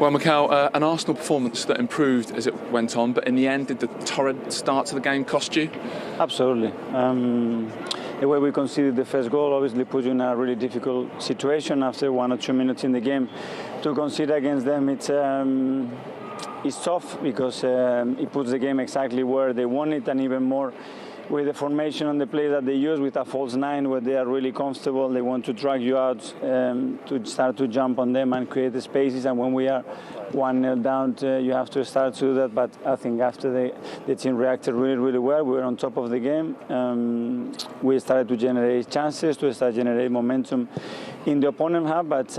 Well, Mikel, an Arsenal performance that improved as it went on, but in the end, did the torrid start to the game cost you? Absolutely. The way we conceded the first goal obviously put you in a really difficult situation after 1 or 2 minutes in the game. To concede against them, it's tough because it puts the game exactly where they want it, and even more with the formation and the play that they use with a false nine, where they are really comfortable. They want to drag you out to start to jump on them and create the spaces. And when we are 1-0 down, you have to start to do that. But I think after the team reacted really, really well, we were on top of the game. We started to generate chances, to start generating momentum in the opponent half, but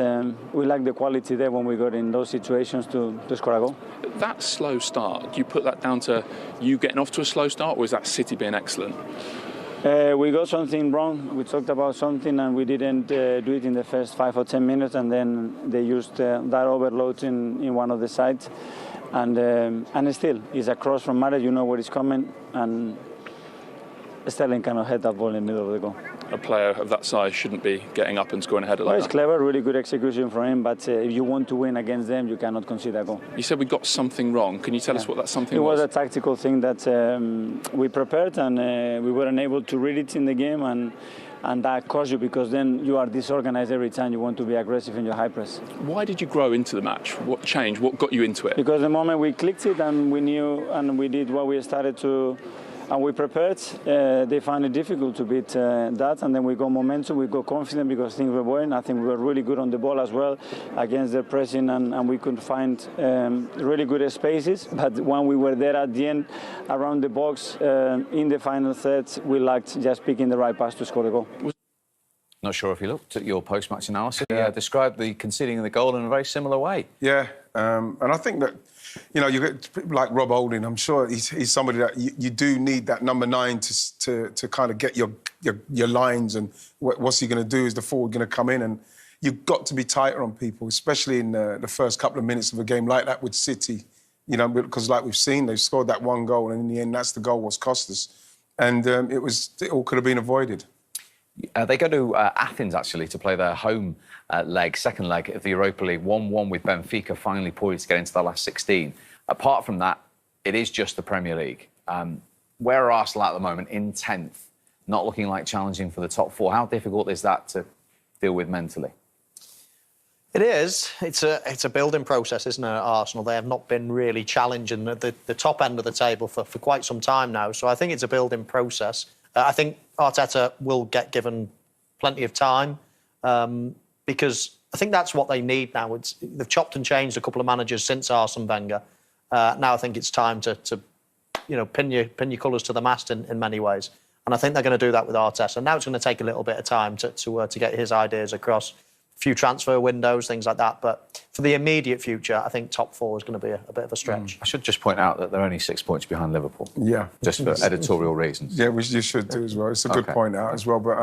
we lacked the quality there when we got in those situations to score a goal. That slow start, do you put that down to you getting off to a slow start, or is that City being excellent? We got something wrong. We talked about something and we didn't do it in the first 5 or 10 minutes, and then they used that overload in one of the sides. And still, it's a cross from Mahrez, you know where it's coming, and Sterling cannot head that ball in the middle of the goal. A player of that size shouldn't be getting up and scoring a header like that. It's clever, really good execution from him, but if you want to win against them, you cannot concede a goal. You said we got something wrong. Can you tell us what that something was? It was a tactical thing that we prepared, and we weren't able to read it in the game, and that costs you, because then you are disorganized every time you want to be aggressive in your high press. Why did you grow into the match? What changed? What got you into it? Because the moment we clicked it and we knew and we did what we started to, and we prepared, they found it difficult to beat that, and then we got momentum, we got confident because things were going. I think we were really good on the ball as well against their pressing, and we could find really good spaces. But when we were there at the end, around the box, in the final third, we lacked just picking the right pass to score the goal. Not sure if you looked at your post-match analysis. Yeah, described the conceding of the goal in a very similar way. Yeah, and I think that, you know, you get people like Rob Holding. I'm sure he's somebody that you do need, that number 9 to kind of get your lines, and what's he going to do? Is the forward going to come in? And you've got to be tighter on people, especially in the first couple of minutes of a game like that with City. You know, because like we've seen, they've scored that one goal, and in the end, that's the goal what's cost us. And it all could have been avoided. They go to Athens, actually, to play their home second leg of the Europa League, 1-1 with Benfica, finally poised to get into the last 16. Apart from that, it is just the Premier League. Where are Arsenal at the moment? In 10th, not looking like challenging for the top 4. How difficult is that to deal with mentally? It is. It's a building process, isn't it, at Arsenal? They have not been really challenging the top end of the table for quite some time now. So I think it's a building process. I think Arteta will get given plenty of time because I think that's what they need now. They've chopped and changed a couple of managers since Arsene Wenger. Now I think it's time to pin your colours to the mast in many ways. And I think they're going to do that with Arteta. Now it's going to take a little bit of time to get his ideas across. A few transfer windows, things like that. But for the immediate future, I think top 4 is going to be a bit of a stretch. I should just point out that they're only 6 points behind Liverpool. Yeah. Just for editorial reasons. Yeah, which you should do as well. It's a good point out as well. But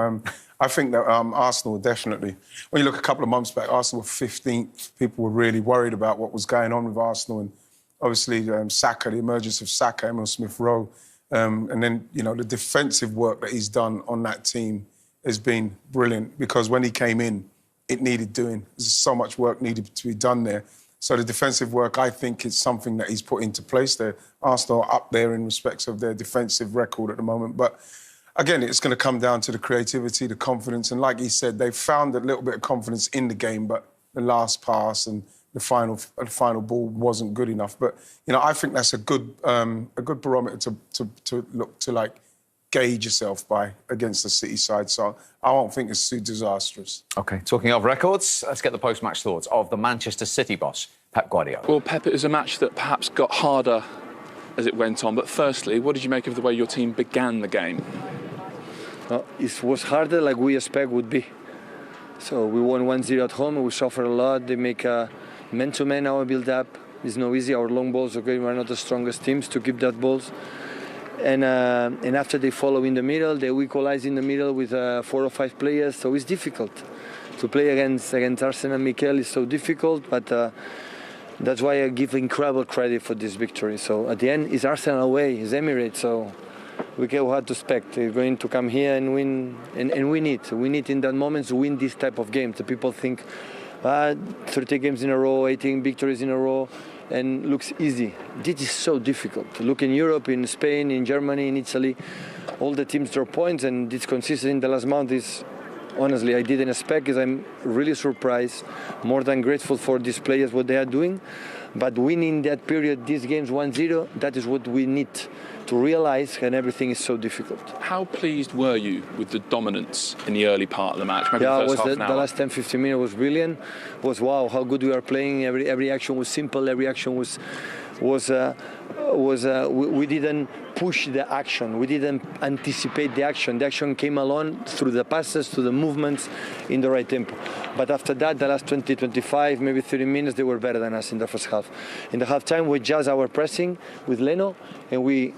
I think that Arsenal definitely, when you look a couple of months back, Arsenal were 15th. People were really worried about what was going on with Arsenal. And obviously, Saka, the emergence of Saka, Emile Smith-Rowe, and then, you know, the defensive work that he's done on that team has been brilliant, because when he came in, it needed doing. There's so much work needed to be done there. So the defensive work, I think, is something that he's put into place there. Arsenal are up there in respects of their defensive record at the moment. But again, it's going to come down to the creativity, the confidence. And like he said, they've found a little bit of confidence in the game, but the last pass and the final ball wasn't good enough. But, you know, I think that's a good barometer to look to, like, gauge yourself by against the City side. So I won't think it's too disastrous. OK, talking of records, let's get the post-match thoughts of the Manchester City boss, Pep Guardiola. Well, Pep, it was a match that perhaps got harder as it went on. But firstly, what did you make of the way your team began the game? Well, it was harder like we expect would be. So we won 1-0 at home, we suffered a lot. They make a man-to-man our build-up. It's not easy. Our long balls, okay, we're not the strongest teams to keep that balls. And after they follow in the middle, they equalize in the middle with 4 or 5 players. So it's difficult to play against Arsenal. Mikel is so difficult, but that's why I give incredible credit for this victory. So at the end, it's Arsenal away, it's Emirates. So we get what to expect. They're going to come here and win, and we need in that moment to win this type of game. The people think 30 games in a row, 18 victories in a row, and looks easy. This is so difficult. Look in Europe, in Spain, in Germany, in Italy, all the teams draw points, and this consistency in the last month is, honestly, I didn't expect it. I'm really surprised, more than grateful for these players, what they are doing. But winning that period, these games 1-0, that is what we need to realize, and everything is so difficult. How pleased were you with the dominance in the early part of the match? Maybe Yeah, the first half an the hour? last 10-15 minutes was brilliant. Was wow, how good we are playing. Every action was simple. Every action we didn't push the action. We didn't anticipate the action. The action came along through the passes, through the movements in the right tempo. But after that, the last 20, 25, maybe 30 minutes, they were better than us in the first half. In the halftime, we adjust our pressing with Leno, and we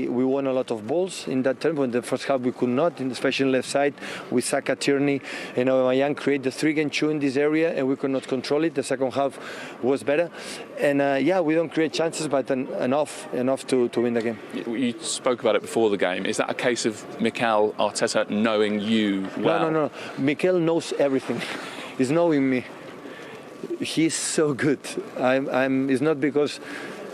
won a lot of balls in that tempo. In the first half, we could not, especially left side, with Saka, Tierney, and Aubameyang create the 3-2 in this area, and we could not control it. The second half was better. And yeah, we don't create chances, but enough to win the game. You spoke about it before the game. Is that a case of Mikel Arteta knowing you well? No. Mikel knows everything. He's knowing me. He's so good. It's not because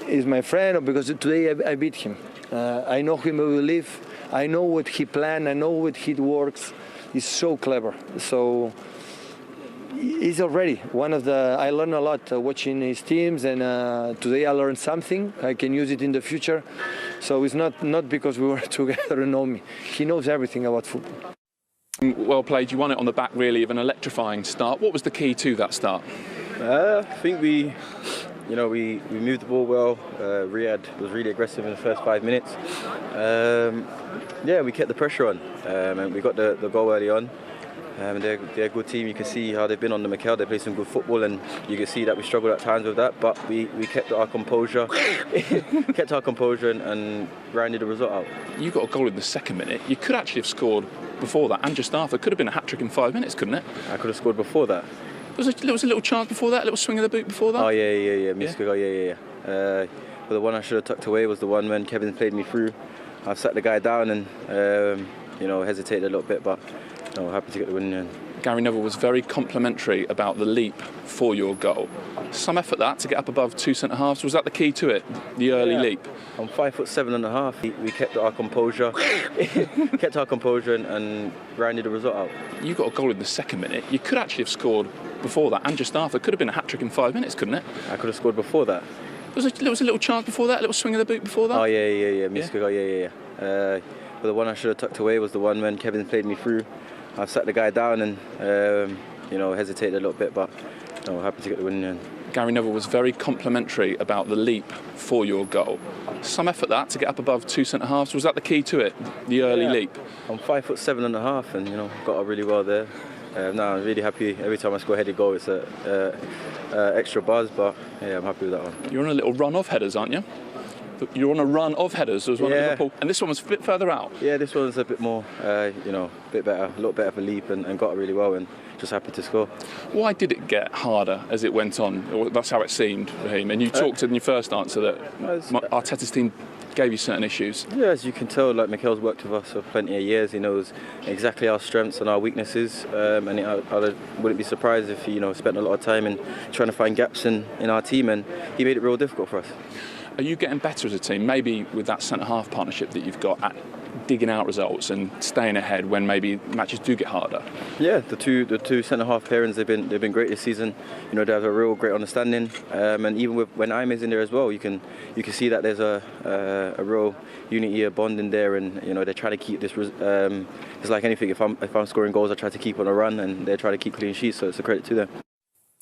he's my friend or because today I beat him. I know him where we live. I know what he plans. I know what he works. He's so clever. So he's already one of the. I learned a lot watching his teams, and today I learned something. I can use it in the future. So it's not because we were together and know me. He knows everything about football. Well played. You won it on the back, really, of an electrifying start. What was the key to that start? I think we moved the ball well. Riyad was really aggressive in the first 5 minutes. We kept the pressure on, and we got the goal early on. They're a good team. You can see how they've been on the Mikel. They play some good football, and you can see that we struggled at times with that. But we kept our composure, and grinded the result out. You got a goal in the second minute. You could actually have scored before that, and just after. It could have been a hat-trick in 5 minutes, couldn't it? I could have scored before that. There was a little chance before that, a little swing of the boot before that. Oh yeah. Missed goal. Yeah. But the one I should have tucked away was the one when Kevin played me through. I've sat the guy down and hesitated a little bit, but happy to get the win. Gary Neville was very complimentary about the leap for your goal. Some effort that to get up above two centre-halves. Was that the key to it, the early leap? I'm 5'7.5". We kept our composure, and grinded the result out. You got a goal in the second minute. You could actually have scored before that, and just after. It could have been a hat-trick in 5 minutes, couldn't it? I could have scored before that. There was a little chance before that, a little swing of the boot before that. Oh yeah. Missed goal. Yeah. But the one I should have tucked away was the one when Kevin played me through. I've sat the guy down and hesitated a little bit, but happy to get the win. Gary Neville was very complimentary about the leap for your goal. Some effort that to get up above two centre-halves. Was that the key to it, the early leap? I'm 5'7.5", and got up really well there. I'm really happy. Every time I score a headed goal, it's extra buzz, but yeah, I'm happy with that one. You're on a little run of headers, aren't you? You're on a run of headers. There was one at Liverpool, and this one was a bit further out. Yeah, this one's a bit more, a bit better, a little bit of a leap, and got it really well, and just happy to score. Why did it get harder as it went on? Or that's how it seemed, Raheem. And you talked in your first answer that Arteta's team gave you certain issues. Yeah, as you can tell, Mikel's worked with us for plenty of years. He knows exactly our strengths and our weaknesses, and I wouldn't be surprised if he spent a lot of time in trying to find gaps in our team, and he made it real difficult for us. Are you getting better as a team, maybe with that centre-half partnership that you've got, at digging out results and staying ahead when maybe matches do get harder? Yeah, the two centre-half pairings, they've been great this season. They have a real great understanding, and even when Aime's in there as well, you can see that there's a real unity, a bond in there, and they're trying to keep this. It's like anything. If I'm scoring goals, I try to keep on a run, and they're trying to keep clean sheets. So it's a credit to them.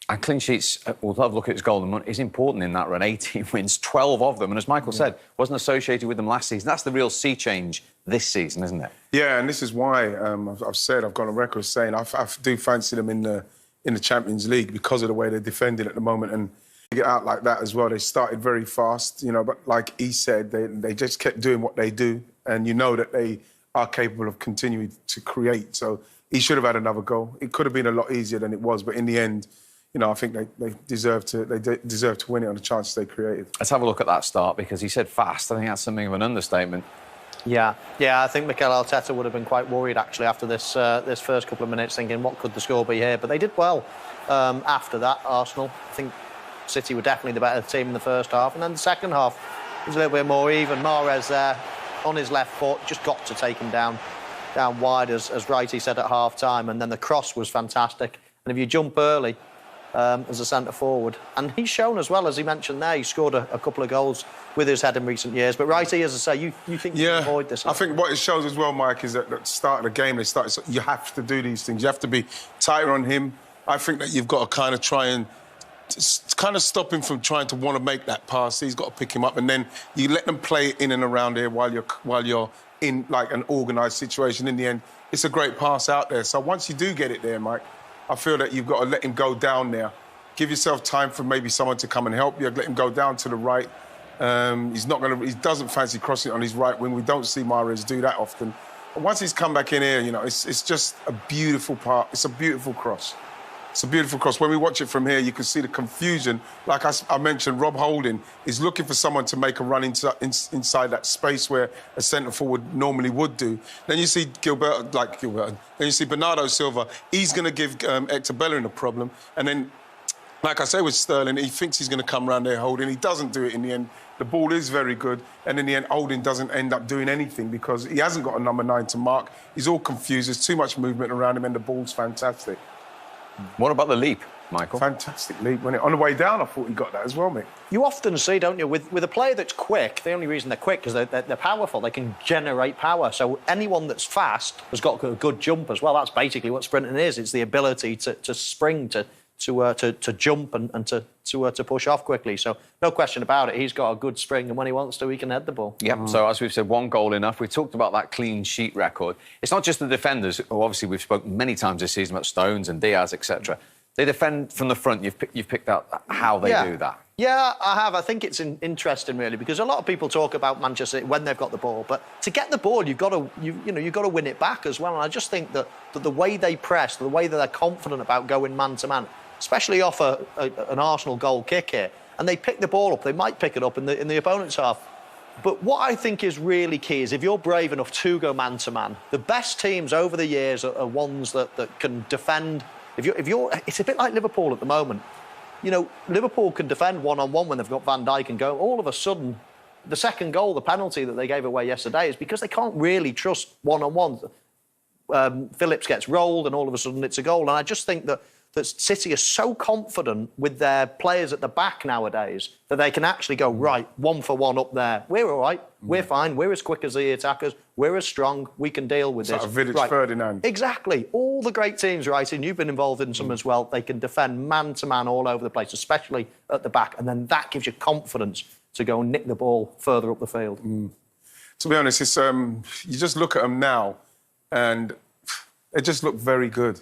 And clean sheets, we'll have a look at his golden run, is important in that run. 18 wins, 12 of them. And as Michael said, wasn't associated with them last season. That's the real sea change this season, isn't it? Yeah, and this is why I've gone on record saying I do fancy them in the Champions League because of the way they're defending at the moment. And to get out like that as well, they started very fast, but like he said, they just kept doing what they do. And that they are capable of continuing to create. So he should have had another goal. It could have been a lot easier than it was, but in the end, I think they deserve to win it on the chances they created. Let's have a look at that start, because he said fast. I think that's something of an understatement. Yeah, I think Mikel Arteta would have been quite worried actually after this this first couple of minutes, thinking what could the score be here. But they did well after that. Arsenal, I think City were definitely the better team in the first half, and then the second half was a little bit more even. Mahrez there on his left foot, just got to take him down wide, as Wrighty said at half time, and then the cross was fantastic. And if you jump early as a centre forward, and he's shown as well, as he mentioned there, he scored a couple of goals with his head in recent years. But Wrighty, as I say, you think you can avoid this? I think what it shows as well, Mike, is that at the start of the game, you have to do these things. You have to be tighter on him. I think that you've got to kind of try and kind of stop him from trying to want to make that pass. He's got to pick him up, and then you let them play in and around here while you're in like an organised situation. In the end, it's a great pass out there. So once you do get it there, Mike, I feel that you've got to let him go down there. Give yourself time for maybe someone to come and help you. Let him go down to the right. He doesn't fancy crossing it on his right wing. We don't see Mahrez do that often. But once he's come back in here, you know, it's just a beautiful part. It's a beautiful cross. It's a beautiful cross. When we watch it from here, you can see the confusion. Like I mentioned, Rob Holding is looking for someone to make a run inside that space where a centre forward normally would do. Then you see Gilbert. Then you see Bernardo Silva. He's going to give Hector Bellerin a problem. And then, like I say with Sterling, he thinks he's going to come around there Holding. He doesn't do it in the end. The ball is very good. And in the end, Holding doesn't end up doing anything because he hasn't got a number 9 to mark. He's all confused. There's too much movement around him and the ball's fantastic. What about the leap, Michael? Fantastic leap. On the way down, I thought he got that as well, mate. You often see, don't you, with a player that's quick, the only reason they're quick is they're powerful. They can generate power. So anyone that's fast has got a good jump as well. That's basically what sprinting is. It's the ability to spring, to jump and to push off quickly. So no question about it. He's got a good spring, and when he wants to, he can head the ball. Yep. So as we've said, 1 goal enough. We talked about that clean sheet record. It's not just the defenders, who obviously we've spoken many times this season about Stones and Diaz, etc. They defend from the front. You've picked out how they do that. Yeah, I have. I think it's interesting, really, because a lot of people talk about Manchester City when they've got the ball, but to get the ball, you've got to win it back as well. And I just think that the way they press, the way that they're confident about going man to man, especially off an Arsenal goal kick here, and they pick the ball up, they might pick it up in the opponent's half. But what I think is really key is if you're brave enough to go man to man, the best teams over the years are ones that can defend. If you're, it's a bit like Liverpool at the moment. You know, Liverpool can defend one-on-one when they've got Van Dijk and go. All of a sudden, the second goal, the penalty that they gave away yesterday, is because they can't really trust one-on-one. Phillips gets rolled, and all of a sudden it's a goal. And I just think that City are so confident with their players at the back nowadays that they can actually go, right, 1 for 1 up there. We're all right. We're fine. We're as quick as the attackers. We're as strong. We can deal with this. Like a Vidic Ferdinand. Exactly. All the great teams, right, and you've been involved in some as well, they can defend man-to-man all over the place, especially at the back, and then that gives you confidence to go and nick the ball further up the field. To be honest, it's you just look at them now and they just look very good.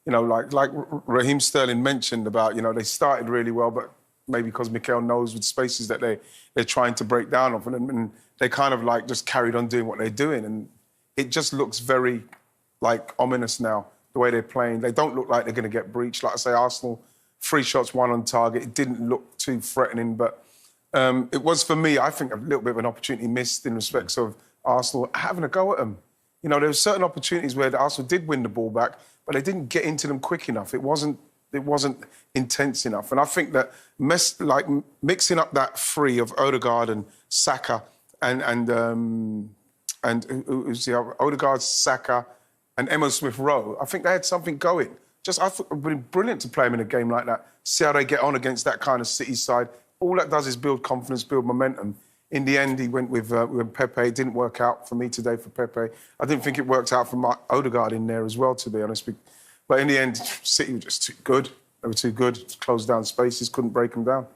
You know, like Raheem Sterling mentioned about, you know, they started really well, but maybe because Mikel knows with spaces that they're trying to break down of, and they kind of like just carried on doing what they're doing, and it just looks very like ominous now the way they're playing. They don't look like they're going to get breached. Like I say, Arsenal 3 shots, 1 on target. It didn't look too threatening, but it was for me, I think, a little bit of an opportunity missed in respects of Arsenal having a go at them. You know, there were certain opportunities where Arsenal did win the ball back, but they didn't get into them quick enough. It wasn't intense enough. And I think that mixing up that 3 of Odegaard and Saka and who's the other? Odegaard, Saka, and Emile Smith-Rowe, I think they had something going. I thought it would be brilliant to play them in a game like that. See how they get on against that kind of City side. All that does is build confidence, build momentum. In the end, he went with Pepe. It didn't work out for me today for Pepe. I didn't think it worked out for Odegaard in there as well, to be honest. But in the end, City were just too good. They were too good to close down spaces, couldn't break them down.